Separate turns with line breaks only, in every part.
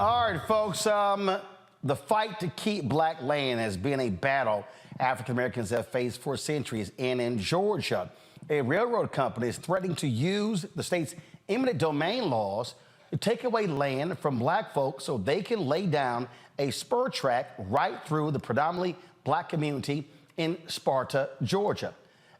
All right, folks. The fight to keep black land has been a battle African Americans have faced for centuries. And in Georgia, a railroad company is threatening to use the state's eminent domain laws to take away land from black folks so they can lay down a spur track right through the predominantly black community in Sparta, Georgia.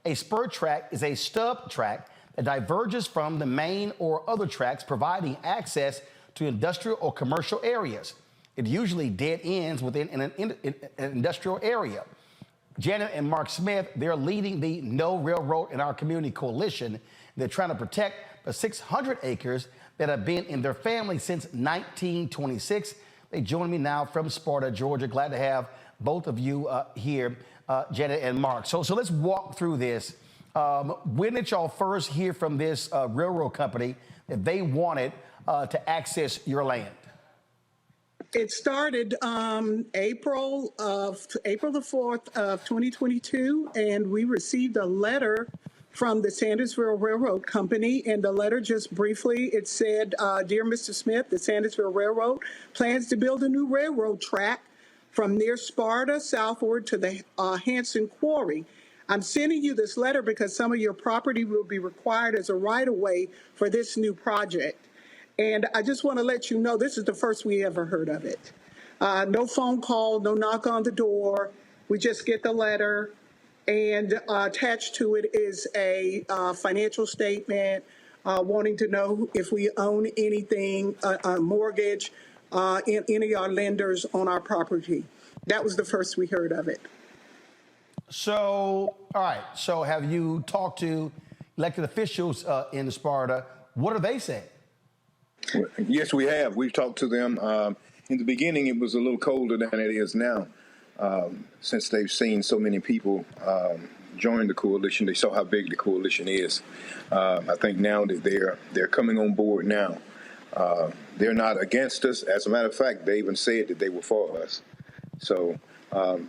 A spur track is a stub track that diverges from the main or other tracks, providing access to industrial or commercial areas. It usually dead ends within an industrial area. Janet and Mark Smith, they're leading the No Railroad in Our Community coalition. They're trying to protect the 600 acres that have been in their family since 1926. They join me now from Sparta, Georgia. Glad to have both of you here, Janet and Mark. So let's walk through this. When did y'all first hear from this railroad company that they wanted to access your land?
It started April the 4th of 2022, and we received a letter from the Sandersville Railroad Company, and the letter just briefly, it said, Dear Mr. Smith, the Sandersville Railroad plans to build a new railroad track from near Sparta southward to the Hanson Quarry. I'm sending you this letter because some of your property will be required as a right-of-way for this new project. And I just want to let you know, this is the first we ever heard of it. No phone call, no knock on the door. We just get the letter, and attached to it is a financial statement wanting to know if we own anything, a mortgage, in any of our lenders on our property. That was the first we heard of it.
So, all right. So have you talked to elected officials in Sparta? What are they saying?
Yes, we have. We've talked to them. In the beginning, it was a little colder than it is now. Since they've seen so many people join the coalition, they saw how big the coalition is. I think now that they're coming on board now. They're not against us. As a matter of fact, they even said that they were for us. So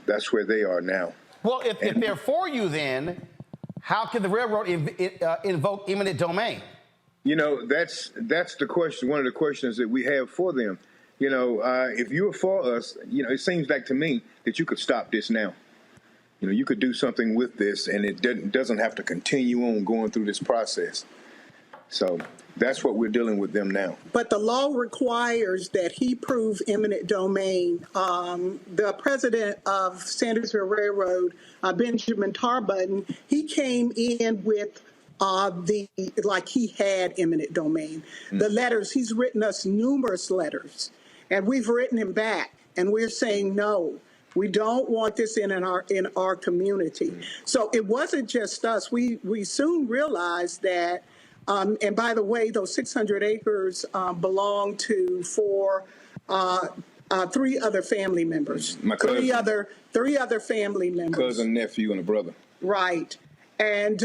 that's where they are now.
Well, if they're for you, then how can the railroad invoke eminent domain?
You know, that's the question. One of the questions that we have for them. You know, if you're for us, you know, it seems like to me that you could stop this now. You know, you could do something with this, and it doesn't have to continue on going through this process. So that's what we're dealing with them now.
But the law requires that he prove eminent domain. The president of Sandersville Railroad, Benjamin Tarbutton, he came in with like he had eminent domain. The letters, he's written us numerous letters, and we've written him back, and we're saying no. We don't want this in our community. So it wasn't just us. We soon realized that. And by the way, those 600 acres belong to three other family members.
My cousin.
Three other family members.
Cousin, nephew, and a brother.
Right. And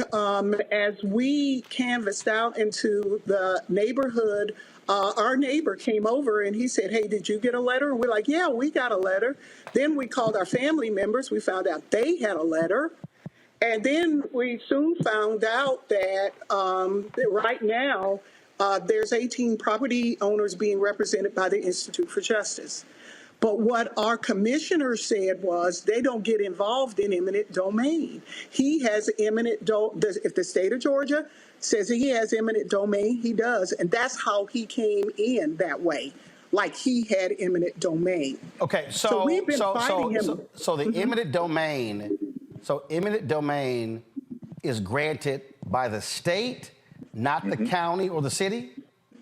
as we canvassed out into the neighborhood, our neighbor came over and he said, hey, did you get a letter? And we're like, yeah, we got a letter. Then we called our family members. We found out they had a letter. And then we soon found out that right now there's 18 property owners being represented by the Institute for Justice. But what our commissioner said was they don't get involved in eminent domain. He has eminent domain. If the state of Georgia says he has eminent domain, he does. And that's how he came in that way, like he had eminent domain.
Okay, so
we've been fighting him.
So the eminent domain. So eminent domain is granted by the state, not the county or the city?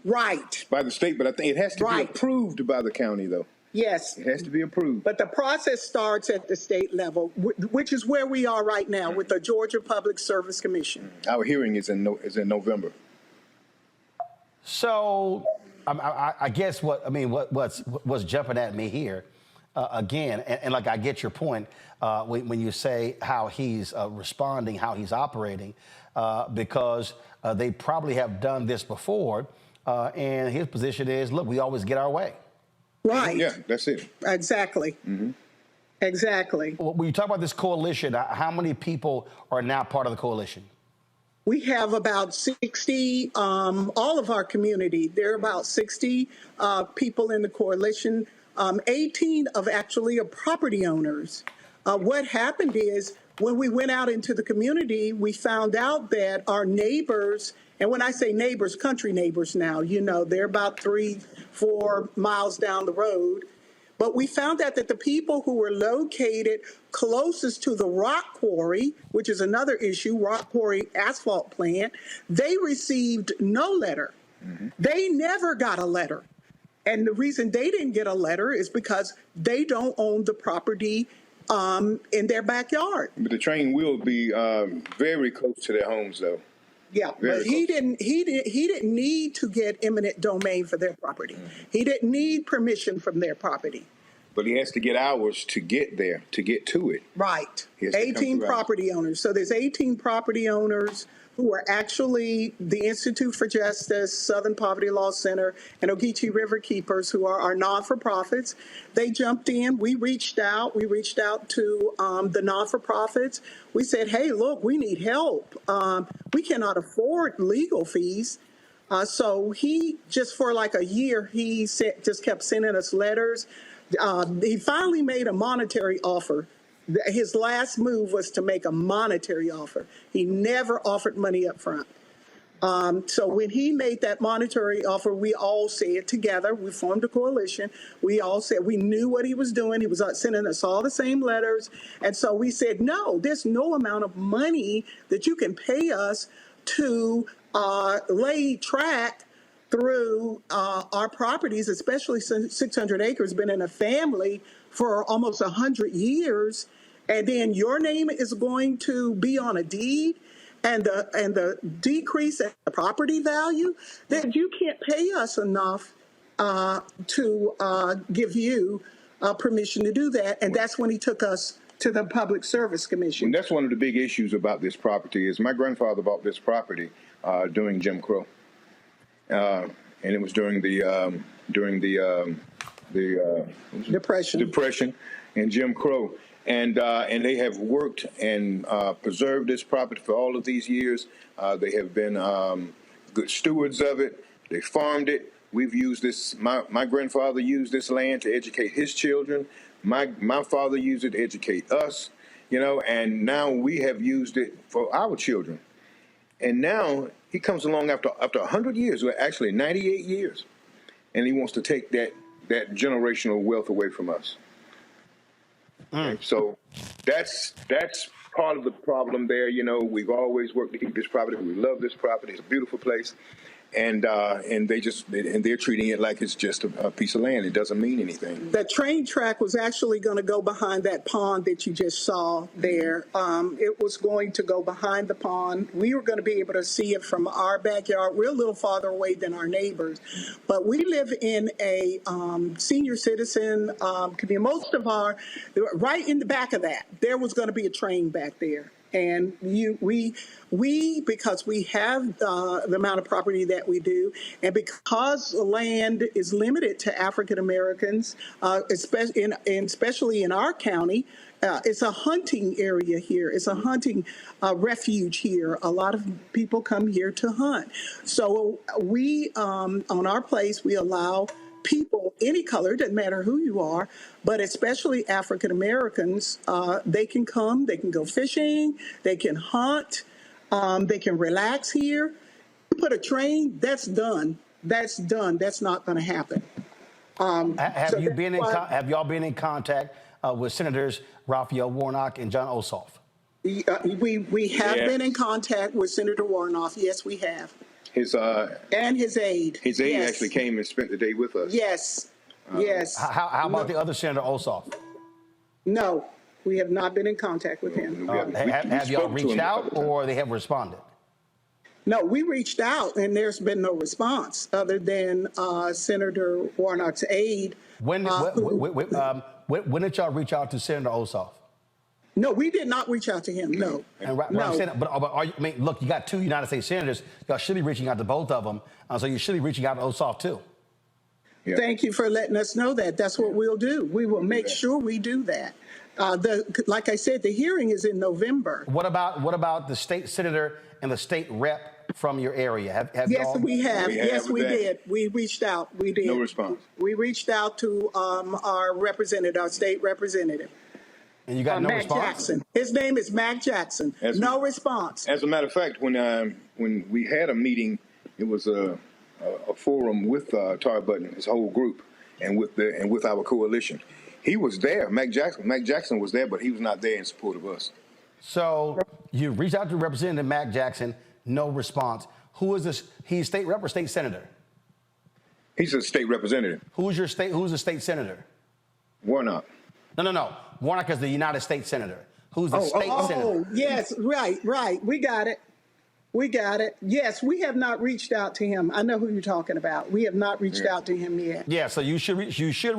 Right.
By the state, but I think it has to be approved by the county, though.
Yes.
It has to be approved.
But the process starts at the state level, which is where we are right now with the Georgia Public Service Commission.
Our hearing is in November.
So I guess what's jumping at me here, again, and like I get your point when you say how he's responding, how he's operating, because they probably have done this before, and his position is, look, we always get our way.
Right.
Yeah, that's it.
Exactly. Exactly.
When you talk about this coalition, how many people are now part of the coalition?
We have about 60, all of our community, there are about 60 people in the coalition. 18 of actually are property owners. What happened is when we went out into the community, we found out that our neighbors, and when I say neighbors, country neighbors now, you know, they're about 3-4 miles down the road. But we found out that the people who were located closest to the rock quarry, which is another issue, rock quarry asphalt plant, they received no letter. They never got a letter. And the reason they didn't get a letter is because they don't own the property in their backyard.
But the train will be very close to their homes, though.
Yeah,
Very
but he
close.
didn't need to get eminent domain for their property. He didn't need permission from their property.
But he has to get hours to get there, to get to it.
Right.
He has to come
18
through
property owners. So there's 18 property owners who are actually the Institute for Justice, Southern Poverty Law Center, and Ogeechee River Keepers, who are our non-for-profits. They jumped in. We reached out. We reached out to the non-for-profits. We said, hey, look, we need help. We cannot afford legal fees. So he, just for like a year, just kept sending us letters. He finally made a monetary offer. His last move was to make a monetary offer. He never offered money up front. So when he made that monetary offer, we all said together, we formed a coalition. We all said we knew what he was doing. He was sending us all the same letters. And so we said, no, there's no amount of money that you can pay us to lay track through our properties, especially since 600 acres, been in a family for almost 100 years. And then your name is going to be on a deed, and the decrease in the property value, that you can't pay us enough to give you permission to do that. And that's when he took us to the Public Service Commission.
And that's one of the big issues about this property is my grandfather bought this property during Jim Crow. And it was during the Depression and Jim Crow, and they have worked and preserved this property for all of these years. They have been good stewards of it. They farmed it. We've used this. My grandfather used this land to educate his children. My father used it to educate us. You know, and now we have used it for our children. And now he comes along after 100 years, well, actually 98 years, and he wants to take that generational wealth away from us. Okay, so that's part of the problem there. You know, we've always worked to keep this property. We love this property. It's a beautiful place. And they're treating it like it's just a piece of land. It doesn't mean anything.
The train track was actually going to go behind that pond that you just saw there. It was going to go behind the pond. We were going to be able to see it from our backyard. We're a little farther away than our neighbors, but we live in a senior citizen community. Most of right in the back of that, there was going to be a train back there. And we because we have the amount of property that we do, and because the land is limited to African Americans, especially in our county, it's a hunting area here. It's a hunting refuge here. A lot of people come here to hunt. So we, on our place, we allow people, any color, doesn't matter who you are, but especially African Americans, they can come, they can go fishing, they can hunt, they can relax here. Put a train, that's done. That's done. That's not going to happen.
Have y'all been in contact with Senators Raphael Warnock and John Ossoff?
We have been in contact with Senator Warnock. Yes, we have. And his aide.
His aide actually came and spent the day with us.
Yes. Yes.
How about the other Senator Ossoff?
No, we have not been in contact with him.
Have y'all reached out, or they have responded?
No, we reached out, and there's been no response other than Senator Warnock's aide.
When did y'all reach out to Senator Ossoff?
No, we did not reach out to him. No.
And I'm saying, but look, you got two United States senators. Y'all should be reaching out to both of them. So you should be reaching out to Ossoff too.
Yeah. Thank you for letting us know that. That's what we'll do. We will make sure we do that. Like I said, the hearing is in November.
What about the state senator and the state rep from your area? Have
Yes,
y'all?
we have.
We have
Yes, we
that.
did. We reached out. We did.
No response.
We reached out to our representative, our state representative,
And you got no
Mac
response?
Jackson. His name is Mac Jackson. No response.
As a matter of fact, when we had a meeting, it was a forum with Tar Button, his whole group, and with our coalition. He was there. Mac Jackson was there, but he was not there in support of us.
So you reached out to Representative Mac Jackson, no response. Who is this? He's state rep or state senator?
He's a state representative.
Who's the state senator?
Warnock.
No. Warnock is the United States senator. Who's the state senator?
Oh, yes, right. We got it. Yes, we have not reached out to him. I know who you're talking about. We have not reached out to him yet.
Yeah, so you should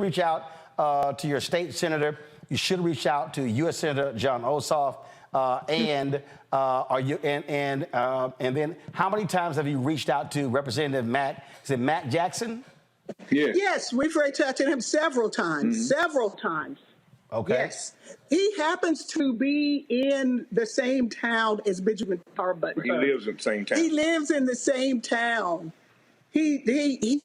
reach out to your state senator. You should reach out to U.S. Senator John Ossoff. And then how many times have you reached out to Representative Matt? Is it Matt Jackson?
Yes, we've reached out to him several times. Several times.
Okay.
Yes. He happens to be in the same town as Benjamin Tar Button.
He lives in the same town.
He lives in the same town. The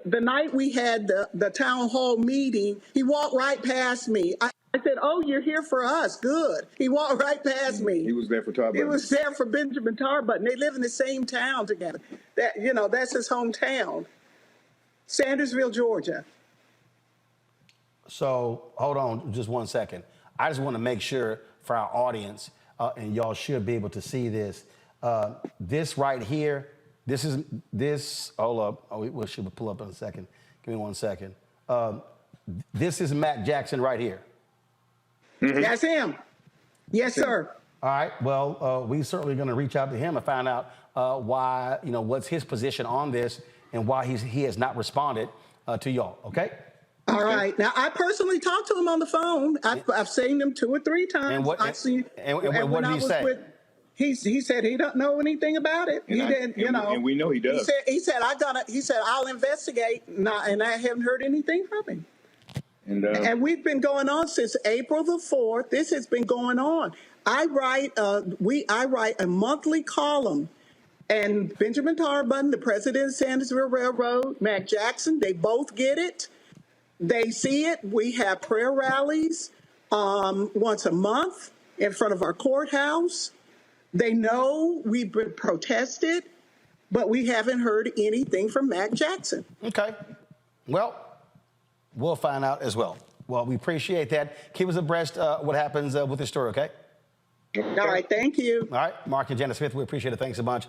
night we had the town hall meeting, he walked right past me. I said, "Oh, you're here for us. Good." He walked right past me.
He was there for Tar Button.
He was there for Benjamin Tar Button. They live in the same town together. That's his hometown, Sandersville, Georgia.
So hold on just one second. I just want to make sure for our audience, and y'all should be able to see this. This right here, hold up. Oh, we should pull up in a second. Give me 1 second. This is Matt Jackson right here.
That's him. Yes, sir.
All right. Well, we certainly going to reach out to him and find out why, what's his position on this and why he has not responded to y'all. Okay.
All right. Now, I personally talked to him on the phone. I've seen him 2 or 3 times.
And what did he say?
He said he don't know anything about it.
And we know he does.
He said I'll investigate. And I haven't heard anything from him. And we've been going on since April the 4th. This has been going on. I write a monthly column, and Benjamin Tar Button, the president of Sandersville Railroad, Mac Jackson, they both get it. They see it. We have prayer rallies once a month in front of our courthouse. They know we've been protested, but we haven't heard anything from Mac Jackson.
Okay. Well, we'll find out as well. Well, we appreciate that. Keep us abreast what happens with this story, okay?
All right. Thank you.
All right. Mark and Janice Smith, we appreciate it. Thanks a bunch.